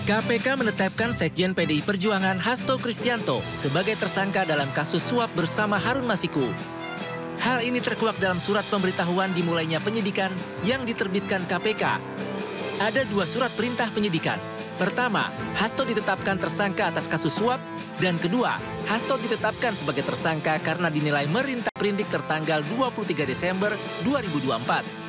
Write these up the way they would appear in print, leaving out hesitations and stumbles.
KPK menetapkan Sekjen PDI Perjuangan Hasto Kristianto sebagai tersangka dalam kasus suap bersama Harun Masiku. Hal ini terkuak dalam surat pemberitahuan dimulainya penyidikan yang diterbitkan KPK. Ada 2 surat perintah penyidikan. Pertama, Hasto ditetapkan tersangka atas kasus suap. Dan kedua, Hasto ditetapkan sebagai tersangka karena dinilai merintah-perindik tertanggal 23 Desember 2024.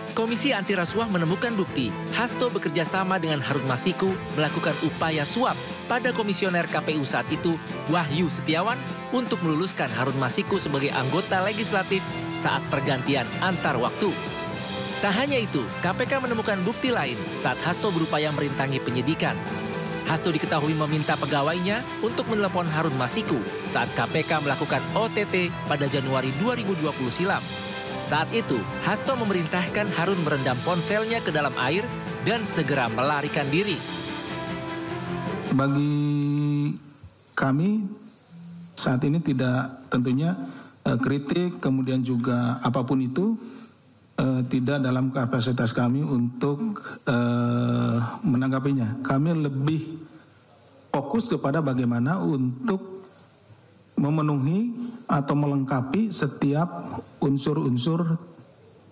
Komisi Anti Rasuah menemukan bukti Hasto bekerja sama dengan Harun Masiku melakukan upaya suap pada komisioner KPU saat itu, Wahyu Setiawan, untuk meluluskan Harun Masiku sebagai anggota legislatif saat pergantian antar waktu. Tak hanya itu, KPK menemukan bukti lain saat Hasto berupaya merintangi penyidikan. Hasto diketahui meminta pegawainya untuk menelepon Harun Masiku saat KPK melakukan OTT pada Januari 2020 silam. Saat itu, Hasto memerintahkan Harun merendam ponselnya ke dalam air dan segera melarikan diri. Bagi kami saat ini tidak tentunya kritik kemudian juga apapun itu tidak dalam kapasitas kami untuk menanggapinya. Kami lebih fokus kepada bagaimana untuk memenuhi atau melengkapi setiap unsur-unsur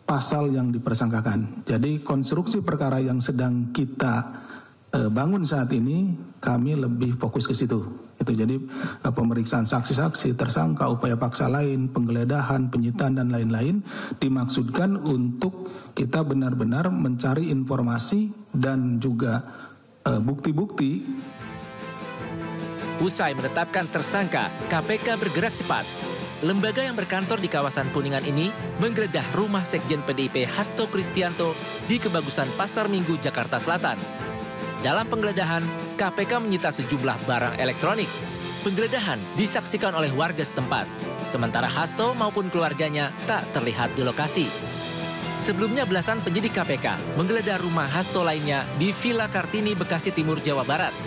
pasal yang dipersangkakan. Jadi konstruksi perkara yang sedang kita bangun saat ini, kami lebih fokus ke situ. Itu jadi pemeriksaan saksi-saksi, tersangka, upaya paksa lain, penggeledahan, penyitaan dan lain-lain dimaksudkan untuk kita benar-benar mencari informasi dan juga bukti-bukti. Usai menetapkan tersangka, KPK bergerak cepat. Lembaga yang berkantor di kawasan Kuningan ini menggeledah rumah Sekjen PDIP Hasto Kristianto di Kebagusan Pasar Minggu, Jakarta Selatan. Dalam penggeledahan, KPK menyita sejumlah barang elektronik. Penggeledahan disaksikan oleh warga setempat, sementara Hasto maupun keluarganya tak terlihat di lokasi. Sebelumnya belasan penyidik KPK menggeledah rumah Hasto lainnya di Villa Kartini, Bekasi Timur, Jawa Barat.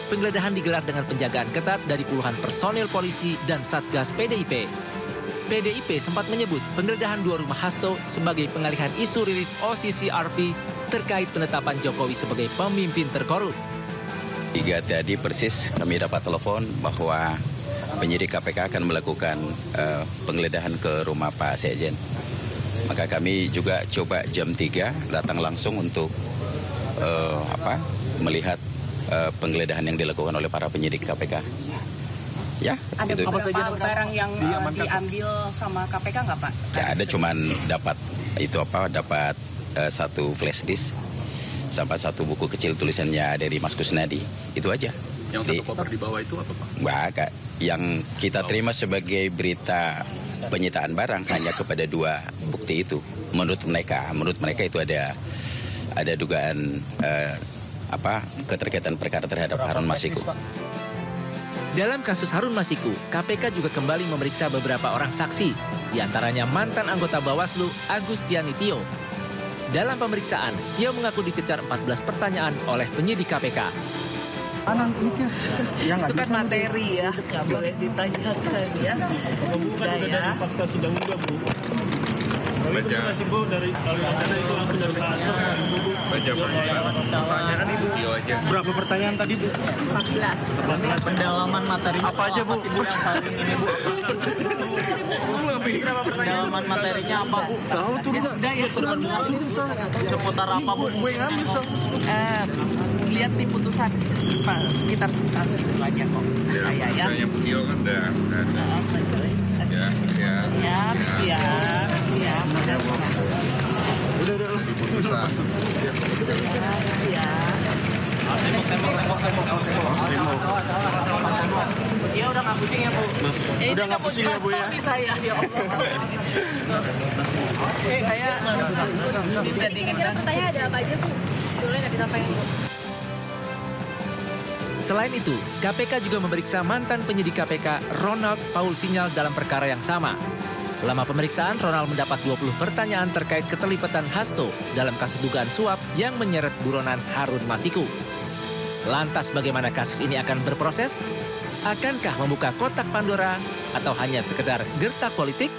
Penggeledahan digelar dengan penjagaan ketat dari puluhan personil polisi dan Satgas PDIP. PDIP sempat menyebut penggeledahan 2 rumah Hasto sebagai pengalihan isu rilis OCCRP terkait penetapan Jokowi sebagai pemimpin terkorup. 3 tadi persis kami dapat telepon bahwa penyidik KPK akan melakukan penggeledahan ke rumah Pak Sekjen. Maka kami juga coba jam 3 datang langsung untuk melihat penggeledahan yang dilakukan oleh para penyidik KPK. Ya, ada itu. beberapa barang yang diambil sama KPK nggak Pak? Ya, ada cuman dapat satu flash disk sampai 1 buku kecil tulisannya dari Mas Kusnadi. Itu aja. Yang 1 koper di bawah itu apa Pak? Enggak, yang kita terima sebagai berita penyitaan barang hanya kepada 2 bukti itu. Menurut mereka itu ada dugaan keterkaitan perkara terhadap Harun Masiku. Dalam kasus Harun Masiku, KPK juga kembali memeriksa beberapa orang saksi, diantaranya mantan anggota Bawaslu Agustiani Tio. Dalam pemeriksaan, Tio mengaku dicecar 14 pertanyaan oleh penyidik KPK. Itu kan materi ya, nggak boleh ditanyakan ya. Bukan dari fakta sidang juga, Bu. Tapi itu masih Bu dari ada itu langsung dari pastor. Baca pertanyaan Ibu. Berapa pertanyaan tadi, Bu? 14. Pendalaman materinya apa aja, Bu? Yang hari ini, Bu. Pendalaman materinya apa, Bu? Tahu tuh. Seputar apa, Bu? Gue ngambil Lihat di putusan Pak, sekitar aja kok saya ya. Yang beliau kan udah Siap. Udah. Dia udah nggak pusing ya Bu? Udah nggak pusing ya Bu ya? Saya ya Allah. Saya tidak diinginkan. Pertanyaan ada apa aja Bu? Boleh nggak disampaikan Bu? Selain itu, KPK juga memeriksa mantan penyidik KPK Ronald Paul Sinyal dalam perkara yang sama. Selama pemeriksaan, Ronald mendapat 20 pertanyaan terkait keterlibatan Hasto dalam kasus dugaan suap yang menyeret buronan Harun Masiku. Lantas bagaimana kasus ini akan berproses? Akankah membuka kotak Pandora atau hanya sekedar gertak politik?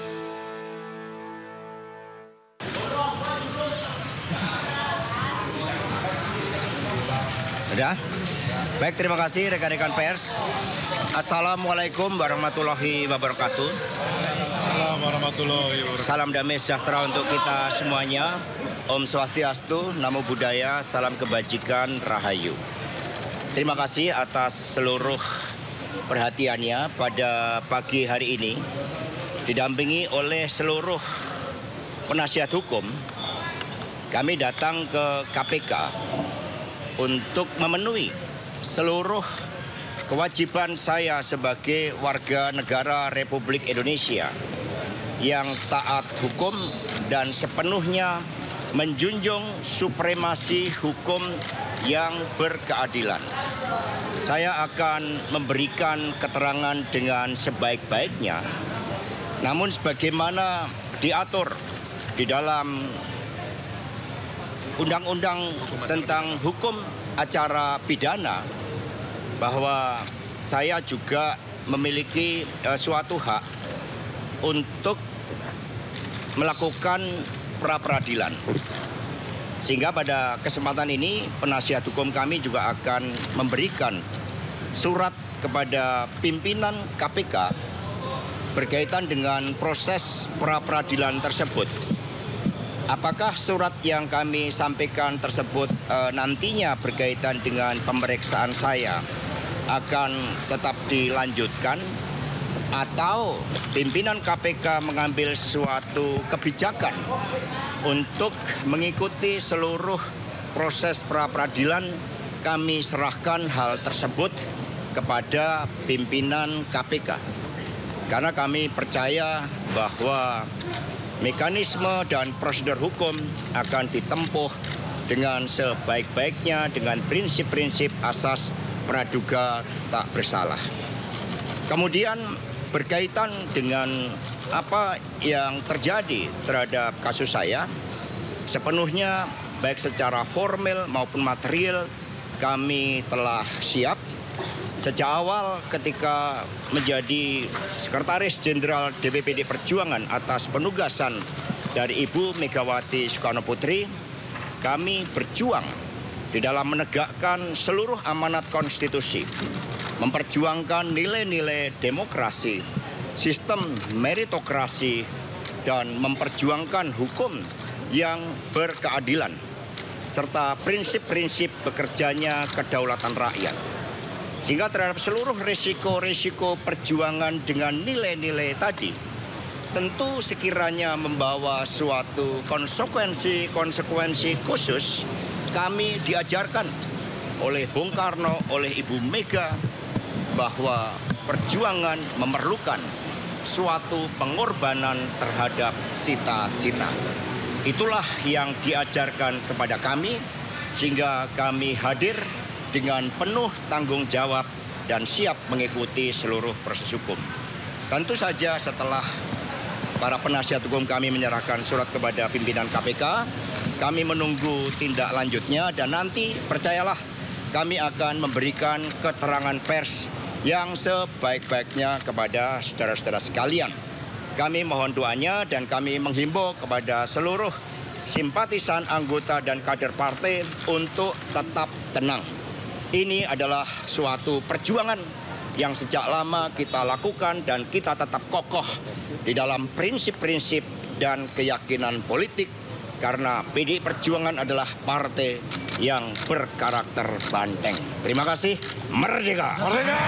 Udah? Baik, terima kasih rekan-rekan pers. Assalamualaikum warahmatullahi wabarakatuh. Assalamualaikum warahmatullahi wabarakatuh. Salam damai sejahtera untuk kita semuanya. Om Swastiastu, Namo Buddhaya, salam kebajikan, Rahayu. Terima kasih atas seluruh perhatiannya pada pagi hari ini. Didampingi oleh seluruh penasihat hukum, kami datang ke KPK untuk memenuhi seluruh kewajiban saya sebagai warga negara Republik Indonesia yang taat hukum dan sepenuhnya menjunjung supremasi hukum yang berkeadilan. Saya akan memberikan keterangan dengan sebaik-baiknya, namun sebagaimana diatur di dalam Undang-Undang tentang Hukum Acara Pidana, bahwa saya juga memiliki suatu hak untuk melakukan pra-peradilan. Sehingga pada kesempatan ini penasihat hukum kami juga akan memberikan surat kepada pimpinan KPK berkaitan dengan proses pra-peradilan tersebut. Apakah surat yang kami sampaikan tersebut nantinya berkaitan dengan pemeriksaan saya akan tetap dilanjutkan, atau pimpinan KPK mengambil suatu kebijakan untuk mengikuti seluruh proses pra-peradilan, kami serahkan hal tersebut kepada pimpinan KPK. Karena kami percaya bahwa mekanisme dan prosedur hukum akan ditempuh dengan sebaik-baiknya dengan prinsip-prinsip asas praduga tak bersalah. Kemudian berkaitan dengan apa yang terjadi terhadap kasus saya, sepenuhnya baik secara formal maupun material kami telah siap. Sejak awal ketika menjadi Sekretaris Jenderal DPP PDI Perjuangan atas penugasan dari Ibu Megawati Soekarno Putri, kami berjuang di dalam menegakkan seluruh amanat konstitusi, memperjuangkan nilai-nilai demokrasi, sistem meritokrasi, dan memperjuangkan hukum yang berkeadilan, serta prinsip-prinsip bekerjanya kedaulatan rakyat. Sehingga terhadap seluruh risiko-risiko perjuangan dengan nilai-nilai tadi, tentu sekiranya membawa suatu konsekuensi khusus, kami diajarkan oleh Bung Karno, oleh Ibu Mega, bahwa perjuangan memerlukan suatu pengorbanan terhadap cita-cita. Itulah yang diajarkan kepada kami, sehingga kami hadir dengan penuh tanggung jawab dan siap mengikuti seluruh proses hukum. Tentu saja setelah para penasihat hukum kami menyerahkan surat kepada pimpinan KPK, kami menunggu tindak lanjutnya, dan nanti percayalah kami akan memberikan keterangan pers yang sebaik-baiknya kepada saudara-saudara sekalian. Kami mohon doanya dan kami menghimbau kepada seluruh simpatisan, anggota, dan kader partai untuk tetap tenang. Ini adalah suatu perjuangan yang sejak lama kita lakukan dan kita tetap kokoh di dalam prinsip-prinsip dan keyakinan politik, karena PDI Perjuangan adalah partai yang berkarakter banteng. Terima kasih. Merdeka! Merdeka!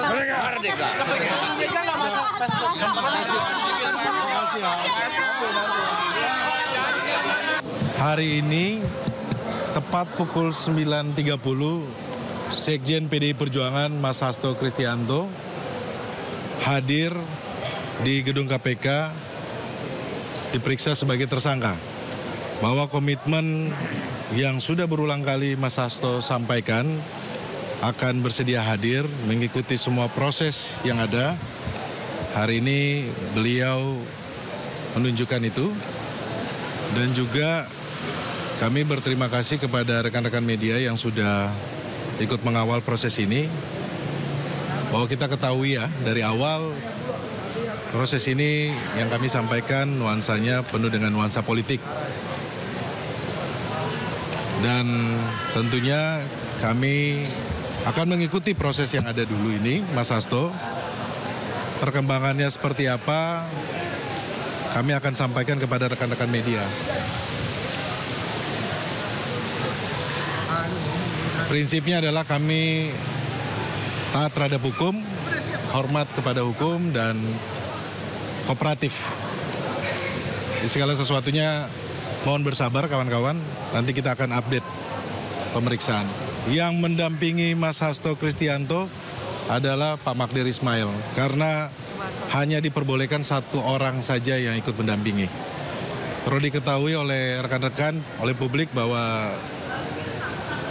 Merdeka! Merdeka! Hari ini tepat pukul 9.30, Sekjen PDI Perjuangan Mas Hasto Kristianto hadir di gedung KPK diperiksa sebagai tersangka. Bahwa komitmen yang sudah berulang kali Mas Hasto sampaikan akan bersedia hadir mengikuti semua proses yang ada. Hari ini beliau menunjukkan itu, dan juga kami berterima kasih kepada rekan-rekan media yang sudah ikut mengawal proses ini. Bahwa kita ketahui ya, dari awal proses ini yang kami sampaikan nuansanya penuh dengan nuansa politik. Dan tentunya kami akan mengikuti proses yang ada dulu ini, Mas Hasto. Perkembangannya seperti apa, kami akan sampaikan kepada rekan-rekan media. Prinsipnya adalah kami taat terhadap hukum, hormat kepada hukum, dan kooperatif. Di segala sesuatunya mohon bersabar kawan-kawan, nanti kita akan update pemeriksaan. Yang mendampingi Mas Hasto Kristianto adalah Pak Magdir Ismail, karena hanya diperbolehkan satu orang saja yang ikut mendampingi. Perlu diketahui oleh rekan-rekan, oleh publik bahwa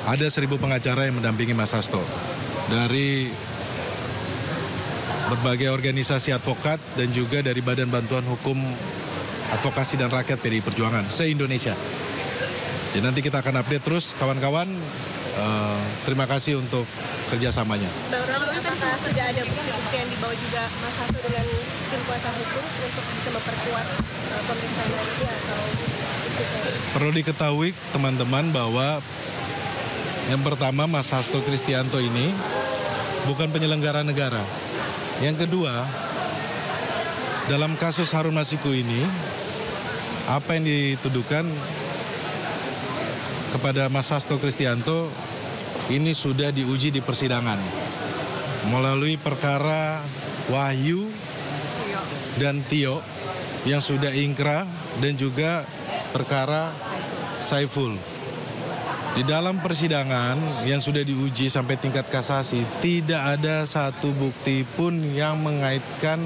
ada 1.000 pengacara yang mendampingi Mas Hasto dari berbagai organisasi advokat dan juga dari Badan Bantuan Hukum Advokasi dan Rakyat PDI Perjuangan se-Indonesia. Jadi nanti kita akan update terus kawan-kawan. Terima kasih untuk kerjasamanya. Bang Roni, apakah sudah ada bukti yang dibawa juga Mas Hasto dengan tim kuasa hukum untuk bisa memperkuat pemeriksaan ini atau? Perlu diketahui teman-teman bahwa yang pertama Mas Hasto Kristianto ini bukan penyelenggara negara. Yang kedua, dalam kasus Harun Masiku ini, apa yang dituduhkan kepada Mas Hasto Kristianto ini sudah diuji di persidangan melalui perkara Wahyu dan Tio yang sudah ingkrah dan juga perkara Saiful. Di dalam persidangan yang sudah diuji sampai tingkat kasasi, tidak ada satu bukti pun yang mengaitkan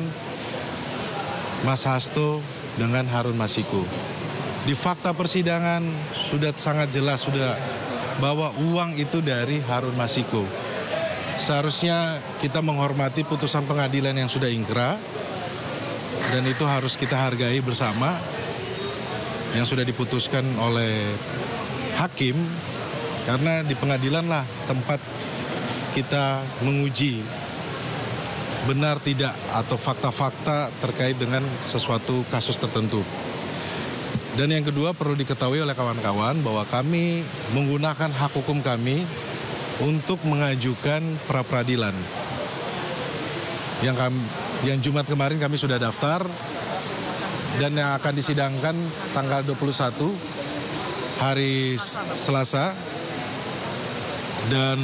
Mas Hasto dengan Harun Masiku. Di fakta persidangan sudah sangat jelas sudah bahwa uang itu dari Harun Masiku. Seharusnya kita menghormati putusan pengadilan yang sudah ingkrah dan itu harus kita hargai bersama yang sudah diputuskan oleh hakim, karena di pengadilan lah tempat kita menguji benar tidak atau fakta-fakta terkait dengan sesuatu kasus tertentu. Dan yang kedua perlu diketahui oleh kawan-kawan bahwa kami menggunakan hak hukum kami untuk mengajukan pra-peradilan. Yang Jumat kemarin kami sudah daftar dan yang akan disidangkan tanggal 21 hari Selasa. Dan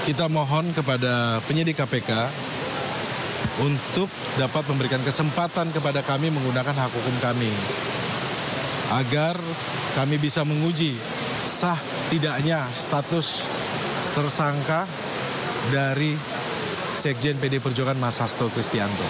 kita mohon kepada penyidik KPK untuk dapat memberikan kesempatan kepada kami menggunakan hak hukum kami agar kami bisa menguji sah tidaknya status tersangka dari Sekjen PDI Perjuangan Mas Hasto Kristianto.